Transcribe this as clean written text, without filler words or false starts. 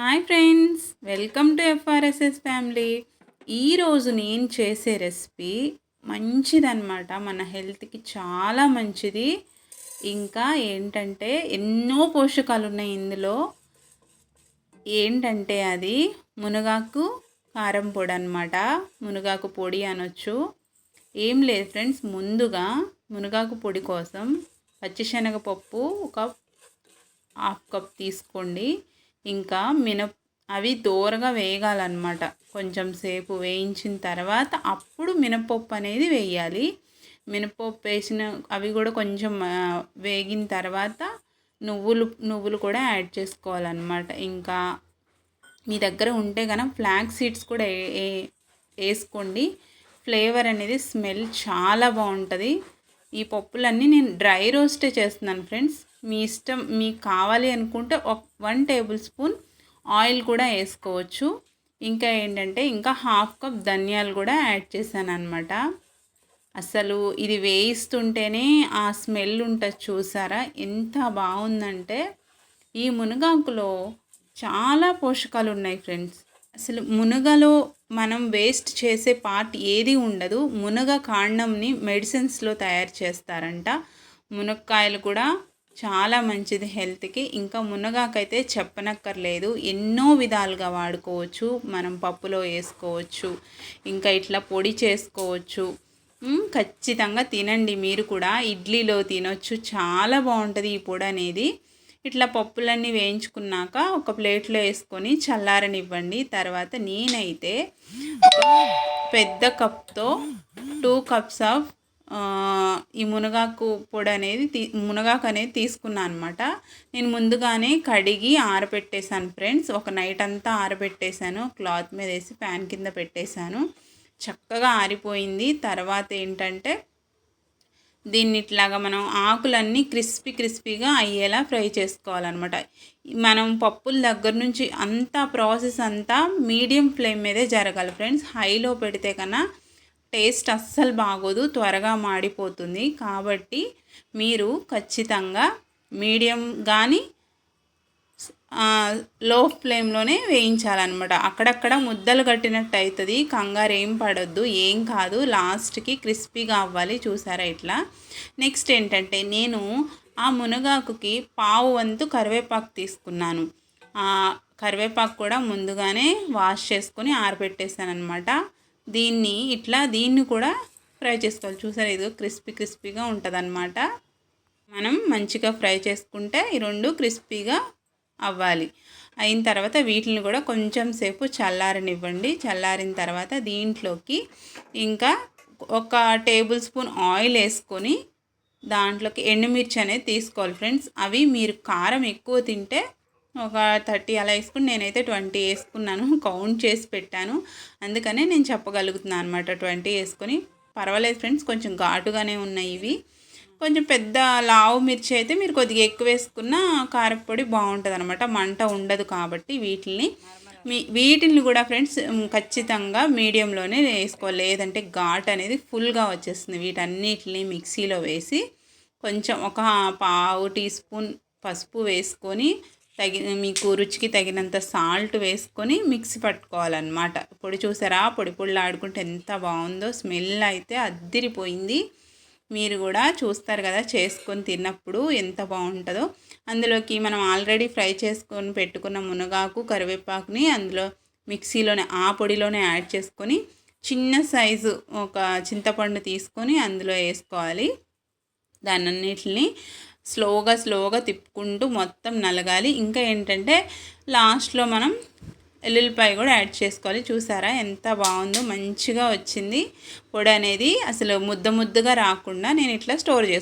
Hi friends, welcome to FRSS family. ఈరోజు నేను చేసే రెసిపీ మంచిదన్నమాట. మన హెల్త్కి చాలా మంచిది. ఇంకా ఏంటంటే ఎన్నో పోషకాలు ఉన్నాయి ఇందులో. ఏంటంటే అది మునగాకు కారం పొడి అన్నమాట. మునగాకు పొడి అనొచ్చు. ఏం లేదు ఫ్రెండ్స్, ముందుగా మునగాకు పొడి కోసం పచ్చిశనగపప్పు ఒక హాఫ్ కప్ తీసుకోండి. ఇంకా అవి దోరగా వేగాలన్నమాట. కొంచెం సేపు వేయించిన తర్వాత అప్పుడు మినపప్పు అనేది వేయాలి. మినపప్పు వేసిన అవి కూడా కొంచెం వేగిన తర్వాత నువ్వులు కూడా యాడ్ చేసుకోవాలన్నమాట. ఇంకా మీ దగ్గర ఉంటే కనుక ఫ్లాక్స్ సీడ్స్ కూడా వేసుకోండి. ఫ్లేవర్ అనేది స్మెల్ చాలా బాగుంటుంది. ఈ పప్పులన్నీ నేను డ్రై రోస్టే చేస్తున్నాను ఫ్రెండ్స్. మీ ఇష్టం, మీకు కావాలి అనుకుంటే 1 టేబుల్ స్పూన్ ఆయిల్ కూడా వేసుకోవచ్చు. ఇంకా ఏంటంటే ఇంకా హాఫ్ కప్ ధనియాలు కూడా యాడ్ చేశాను అనమాట. అసలు ఇది వేయిస్తుంటేనే ఆ స్మెల్ ఉంటుంది, చూసారా ఎంత బాగుందంటే. ఈ మునగాకులో చాలా పోషకాలు ఉన్నాయి ఫ్రెండ్స్. అసలు మునగలో మనం వేస్ట్ చేసే పార్ట్ ఏది ఉండదు. మునగ కాండంని మెడిసిన్స్లో తయారు చేస్తారంట. మునక్కాయలు కూడా చాలా మంచిది హెల్త్కి. ఇంకా మునగాకైతే చెప్పనక్కర్లేదు, ఎన్నో విధాలుగా వాడుకోవచ్చు. మనం పప్పులో వేసుకోవచ్చు, ఇంకా ఇట్లా పొడి చేసుకోవచ్చు. ఖచ్చితంగా తినండి మీరు కూడా. ఇడ్లీలో తినొచ్చు, చాలా బాగుంటుంది ఈ పొడి అనేది. ఇట్లా పప్పులన్నీ వేయించుకున్నాక ఒక ప్లేట్లో వేసుకొని చల్లారనివ్వండి. తర్వాత నేనైతే ఒక పెద్ద కప్తో 2 కప్స్ ఆఫ్ ఈ మునగాకు పొడి అనేది మునగాకు అనేది తీసుకున్నాను అనమాట. నేను ముందుగానే కడిగి ఆరబెట్టేశాను ఫ్రెండ్స్. ఒక నైట్ అంతా ఆరబెట్టేశాను. క్లాత్ మీద వేసి ఫ్యాన్ కింద పెట్టేశాను. చక్కగా ఆరిపోయింది. తర్వాత ఏంటంటే దీన్ని ఇట్లాగా మనం ఆకులన్నీ క్రిస్పీగా అయ్యేలా ఫ్రై చేసుకోవాలన్నమాట. మనం పప్పుల దగ్గర నుంచి అంతా ప్రాసెస్ అంతా మీడియం ఫ్లేమ్ మీదే జరగాలి ఫ్రెండ్స్. హైలో పెడితే కన్నా టేస్ట్ అస్సలు బాగోదు, త్వరగా మాడిపోతుంది. కాబట్టి మీరు ఖచ్చితంగా మీడియం కానీ లో ఫ్లేమ్లోనే వేయించాలన్నమాట. అక్కడక్కడ ముద్దలు కట్టినట్టు అవుతుంది, కంగారు ఏం పడొద్దు, ఏం కాదు. లాస్ట్కి క్రిస్పీగా అవ్వాలి, చూసారా ఇట్లా. నెక్స్ట్ ఏంటంటే నేను ఆ మునగాకుకి పావు వంతు కరివేపాకు తీసుకున్నాను. కరివేపాకు కూడా ముందుగానే వాష్ చేసుకొని ఆరబెట్టేసాను అనమాట. దీన్ని కూడా ఫ్రై చేసుకోవాలి. చూసారా, ఇది క్రిస్పీగా ఉంటుంది అనమాట. మనం మంచిగా ఫ్రై చేసుకుంటే ఈ రెండు క్రిస్పీగా అవ్వాలి. అయిన తర్వాత వీటిని కూడా కొంచెం సేపు చల్లారనివ్వండి. చల్లారిన తర్వాత దీంట్లోకి ఇంకా ఒక టేబుల్ స్పూన్ ఆయిల్ వేసుకొని దాంట్లోకి ఎండుమిర్చి అనేది తీసుకోవాలి ఫ్రెండ్స్. అవి మీరు కారం ఎక్కువ తింటే ఒక 30 అలా వేసుకుని, నేనైతే 20 వేసుకున్నాను. కౌంట్ చేసి పెట్టాను, అందుకనే నేను చెప్పగలుగుతున్నాను అనమాట. 20 వేసుకొని పర్వాలేదు ఫ్రెండ్స్, కొంచెం ఘాటుగానే ఉన్నాయి ఇవి. కొంచెం పెద్ద లావు మిర్చి అయితే మీరు కొద్దిగా ఎక్కువ వేసుకున్న కారపొడి బాగుంటుంది అనమాట, మంట ఉండదు. కాబట్టి వీటిని కూడా ఫ్రెండ్స్ ఖచ్చితంగా మీడియంలోనే వేసుకోవాలి, లేదంటే ఘాట్ అనేది ఫుల్గా వచ్చేస్తుంది. వీటన్నిటిని మిక్సీలో వేసి కొంచెం ఒక పావు టీ స్పూన్ పసుపు వేసుకొని మీకు రుచికి తగినంత సాల్ట్ వేసుకొని మిక్సీ పట్టుకోవాలన్నమాట. పొడి చూసారా, పొడిలా ఆడుకుంటే ఎంత బాగుందో. స్మెల్ అయితే అద్దిరిపోయింది. మీరు కూడా చూస్తారు కదా చేసుకొని తిన్నప్పుడు ఎంత బాగుంటుందో. అందులోకి మనం ఆల్రెడీ ఫ్రై చేసుకొని పెట్టుకున్న మునగాకు కరివేపాకుని అందులో మిక్సీలోనే ఆ పొడిలోనే యాడ్ చేసుకొని చిన్న సైజు ఒక చింతపండు తీసుకొని అందులో వేసుకోవాలి. దానన్నిటిని స్లోగా తిప్పుకుంటూ మొత్తం నలగాలి. ఇంకా ఏంటంటే లాస్ట్లో మనం ఎల్లుల్లిపాయ కూడా యాడ్ చేసుకోవాలి. చూసారా ఎంత బాగుందో, మంచిగా వచ్చింది పొడి అనేది. అసలు ముద్దగా రాకుండా నేను ఇట్లా స్టోర్ చేసుకుంటాను.